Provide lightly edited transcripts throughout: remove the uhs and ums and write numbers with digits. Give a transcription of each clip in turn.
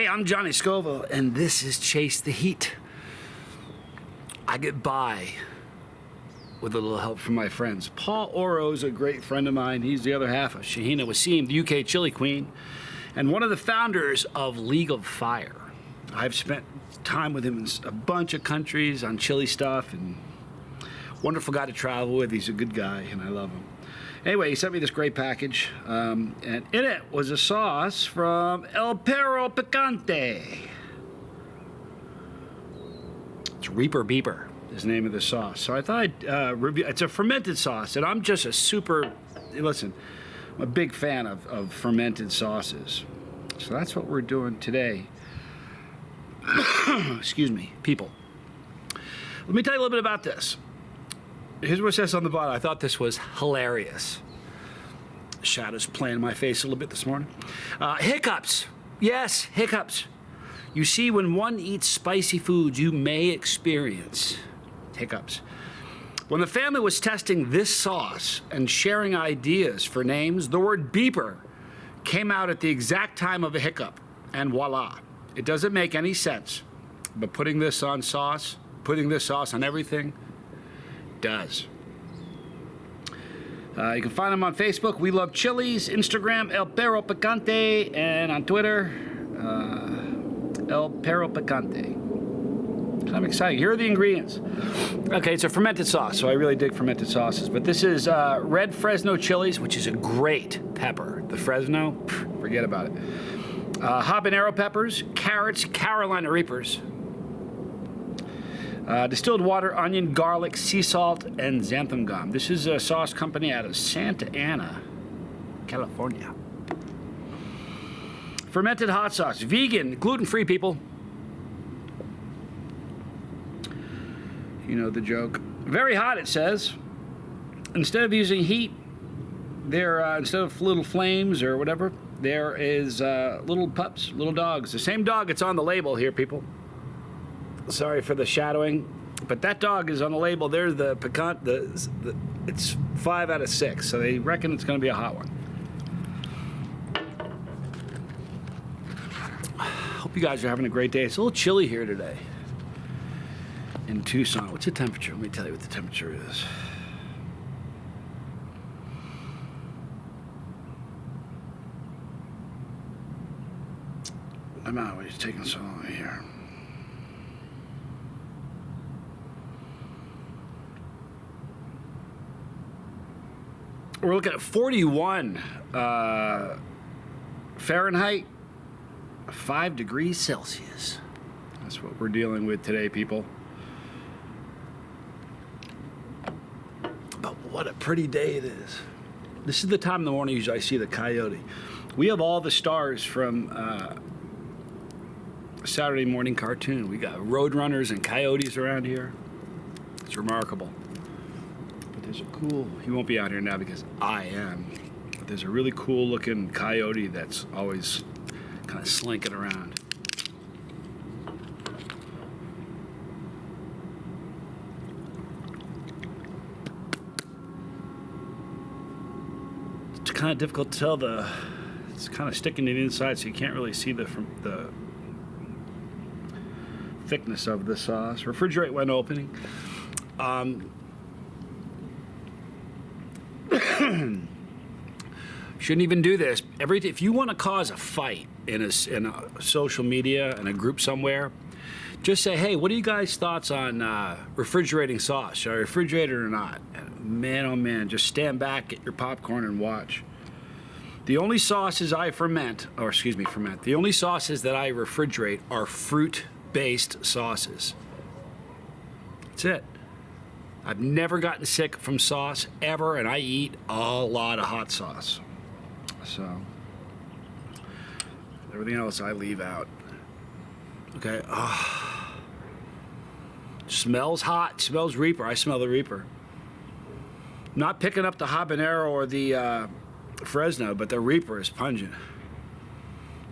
Hey, I'm Johnny Scoville, and this is Chase the Heat. I get by with a little help from my friends. Paul Oro's a great friend of mine. He's the other half of Shahina Wasim, the UK chili queen, and one of the founders of League of Fire. I've spent time with him in a bunch of countries on chili stuff, and wonderful guy to travel with. He's a good guy, and I love him. Anyway, he sent me this great package, and in it was a sauce from El Perro Picante. It's Reaper Beaper is the name of the sauce. So I thought I'd review. It's a fermented sauce, and I'm just listen, I'm a big fan of fermented sauces. So that's what we're doing today. Excuse me, people. Let me tell you a little bit about this. Here's what it says on the bottom. I thought this was hilarious. Shadows playing in my face a little bit this morning. Hiccups. Yes, hiccups. You see, when one eats spicy foods, you may experience hiccups. When the family was testing this sauce and sharing ideas for names, the word beeper came out at the exact time of a hiccup. And voila. It doesn't make any sense. But putting this sauce on everything, does. You can find them on Facebook, We Love Chilies, Instagram, El Perro Picante, and on Twitter, El Perro Picante. I'm excited. Here are the ingredients. Okay, it's a fermented sauce, so I really dig fermented sauces. But this is red Fresno chilies, which is a great pepper. The Fresno, forget about it. Habanero peppers, carrots, Carolina Reapers, distilled water, onion, garlic, sea salt, and xanthan gum. This is a sauce company out of Santa Ana, California. Fermented hot sauce, vegan, gluten-free, people. You know the joke. Very hot, it says. Instead of using heat, instead of little flames or whatever, there is little pups, little dogs. The same dog that's on the label here, people. Sorry for the shadowing, but that dog is on the label. There's the picant. It's 5 out of 6, so they reckon it's going to be a hot one. Hope you guys are having a great day. It's a little chilly here today in Tucson. What's the temperature? Let me tell you what the temperature is. I'm out. He's taking so long here. We're looking at 41 Fahrenheit, 5 degrees Celsius. That's what we're dealing with today, people. But what a pretty day it is. This is the time in the morning usually I see the coyote. We have all the stars from Saturday morning cartoon. We got roadrunners and coyotes around here. It's remarkable. There's a cool, he won't be out here now because I am, but there's a really cool looking coyote that's always kind of slinking around. It's kind of difficult to tell it's kind of sticking to the inside, so you can't really see the thickness of the sauce. Refrigerate when opening. Shouldn't even do this. If you want to cause a fight in a social media, in a group somewhere, just say, hey, what are you guys' thoughts on refrigerating sauce? Should I refrigerate it or not? And man, oh man, just stand back, get your popcorn, and watch. The only sauces I the only sauces that I refrigerate are fruit-based sauces. That's it. I've never gotten sick from sauce ever, and I eat a lot of hot sauce. So, everything else I leave out. Okay. Smells hot. Smells Reaper. I smell the Reaper. Not picking up the habanero or the Fresno, but the Reaper is pungent.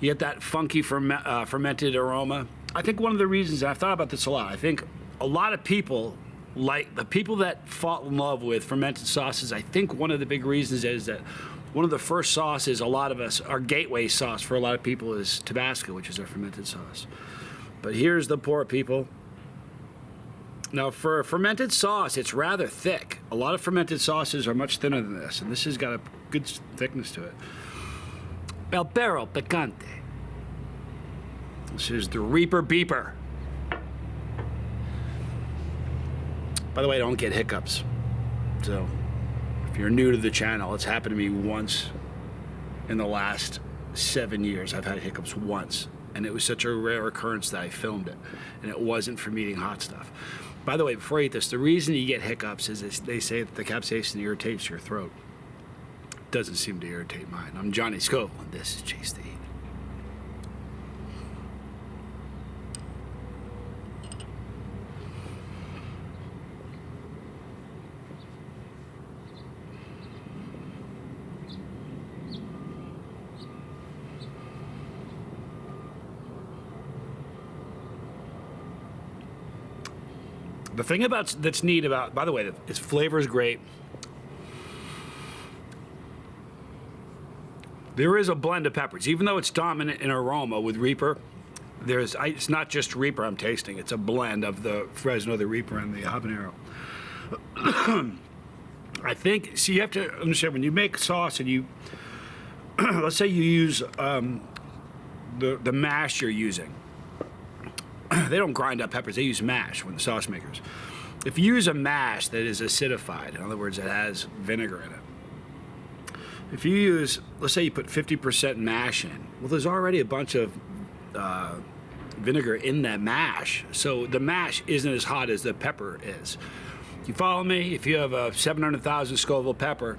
You get that funky fermented aroma. I think one of the reasons, I've thought about this a lot, I think a lot of people, like the people that fall in love with fermented sauces, I think one of the big reasons is that One of the first sauces a lot of us, our gateway sauce for a lot of people is Tabasco, which is a fermented sauce. But here's the part, people. Now, for a fermented sauce, it's rather thick. A lot of fermented sauces are much thinner than this, and this has got a good thickness to it. El Perro Picante. This is the Reaper Beaper. By the way, I don't get hiccups. So, if you're new to the channel, it's happened to me once in the last 7 years. I've had hiccups once, and it was such a rare occurrence that I filmed it, and it wasn't from eating hot stuff. By the way, before I eat this, the reason you get hiccups is they say that the capsaicin irritates your throat. It doesn't seem to irritate mine. I'm Johnny Scoville, and this is Chase the Heat. The thing that's neat about, by the way, its flavor is great. There is a blend of peppers, even though it's dominant in aroma with Reaper. It's not just Reaper I'm tasting; it's a blend of the Fresno, the Reaper, and the habanero. I think. See, you have to understand when you make sauce and you, let's say you use the mash you're using. They don't grind up peppers, they use mash when the sauce makers. If you use a mash that is acidified, in other words, it has vinegar in it. If you use, let's say you put 50% mash in, well, there's already a bunch of vinegar in that mash. So the mash isn't as hot as the pepper is. You follow me? If you have a 700,000 Scoville pepper,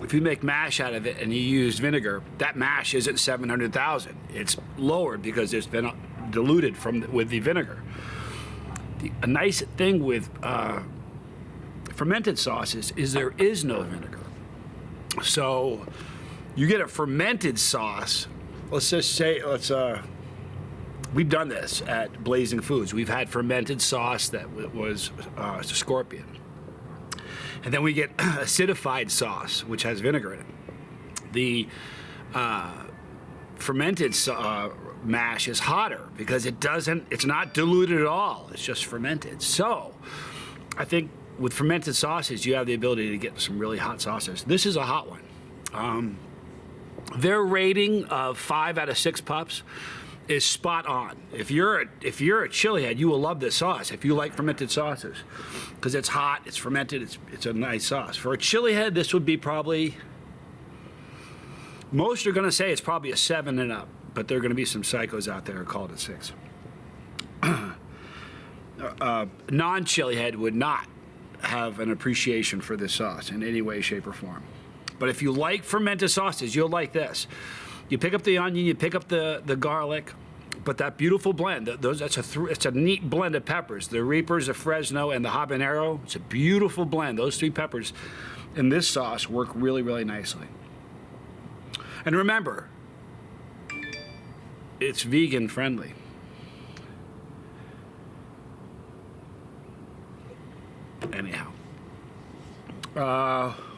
if you make mash out of it and you use vinegar, that mash isn't 700,000. It's lowered because it's been diluted with the vinegar. A nice thing with fermented sauces is there is no vinegar. So you get a fermented sauce. Let's just say, we've done this at Blazing Foods. We've had fermented sauce that was scorpion. And then we get acidified sauce, which has vinegar in it. The fermented mash is hotter because it's not diluted at all. It's just fermented. So I think with fermented sauces, you have the ability to get some really hot sauces. This is a hot one. Their rating of 5 out of 6 pups is spot on. If you're a chili head, you will love this sauce if you like fermented sauces, because it's hot, it's fermented, it's a nice sauce. For a chili head, this would be probably, most are going to say it's probably a 7 and up, but there are going to be some psychos out there who call it a 6. Non-chili head would not have an appreciation for this sauce in any way, shape, or form. But if you like fermented sauces, you'll like this. You pick up the onion, you pick up the garlic, but that beautiful blend, it's a neat blend of peppers. The Reapers, the Fresno, and the habanero, it's a beautiful blend. Those 3 peppers in this sauce work really, really nicely. And remember, it's vegan friendly. Anyhow,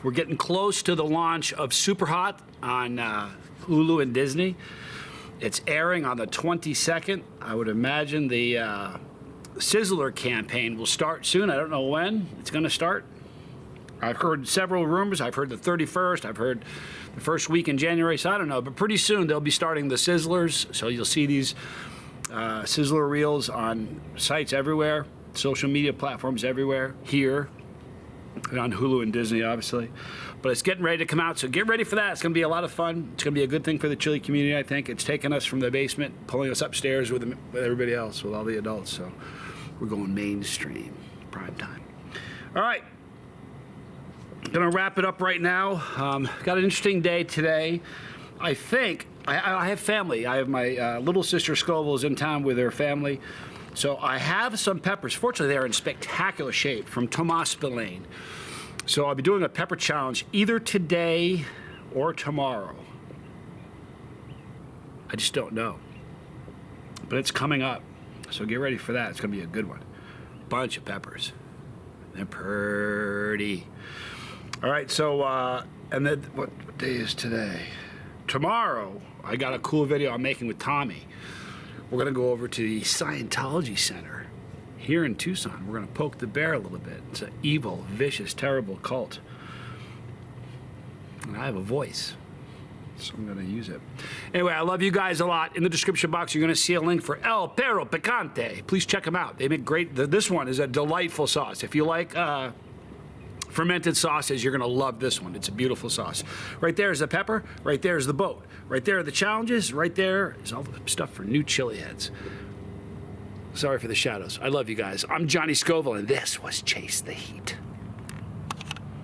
we're getting close to the launch of Super Hot on Hulu and Disney. It's airing on the 22nd. I would imagine the Sizzler campaign will start soon. I don't know when it's going to start. I've heard several rumors. I've heard the 31st. I've heard the first week in January, so I don't know. But pretty soon they'll be starting the Sizzlers. So you'll see these Sizzler reels on sites everywhere, social media platforms everywhere, here, and on Hulu and Disney, obviously. But it's getting ready to come out, so get ready for that. It's going to be a lot of fun. It's going to be a good thing for the chili community, I think. It's taking us from the basement, pulling us upstairs with everybody else, with all the adults. So we're going mainstream, prime time. All right. Gonna wrap it up right now. Got an interesting day today. I think I have family. I have my little sister Scoville is in town with her family. So I have some peppers. Fortunately, they're in spectacular shape from Tomas Spillane. So I'll be doing a pepper challenge either today or tomorrow. I just don't know. But it's coming up. So get ready for that. It's gonna be a good one. Bunch of peppers. They're pretty. All right, so, and then what day is today? Tomorrow, I got a cool video I'm making with Tommy. We're going to go over to the Scientology Center here in Tucson. We're going to poke the bear a little bit. It's an evil, vicious, terrible cult. And I have a voice, so I'm going to use it. Anyway, I love you guys a lot. In the description box, you're going to see a link for El Perro Picante. Please check them out. They make great, this one is a delightful sauce. If you like fermented sauces, you're going to love this one. It's a beautiful sauce. Right there is the pepper. Right there is the boat. Right there are the challenges. Right there is all the stuff for new chili heads. Sorry for the shadows. I love you guys. I'm Johnny Scoville, and this was Chase the Heat.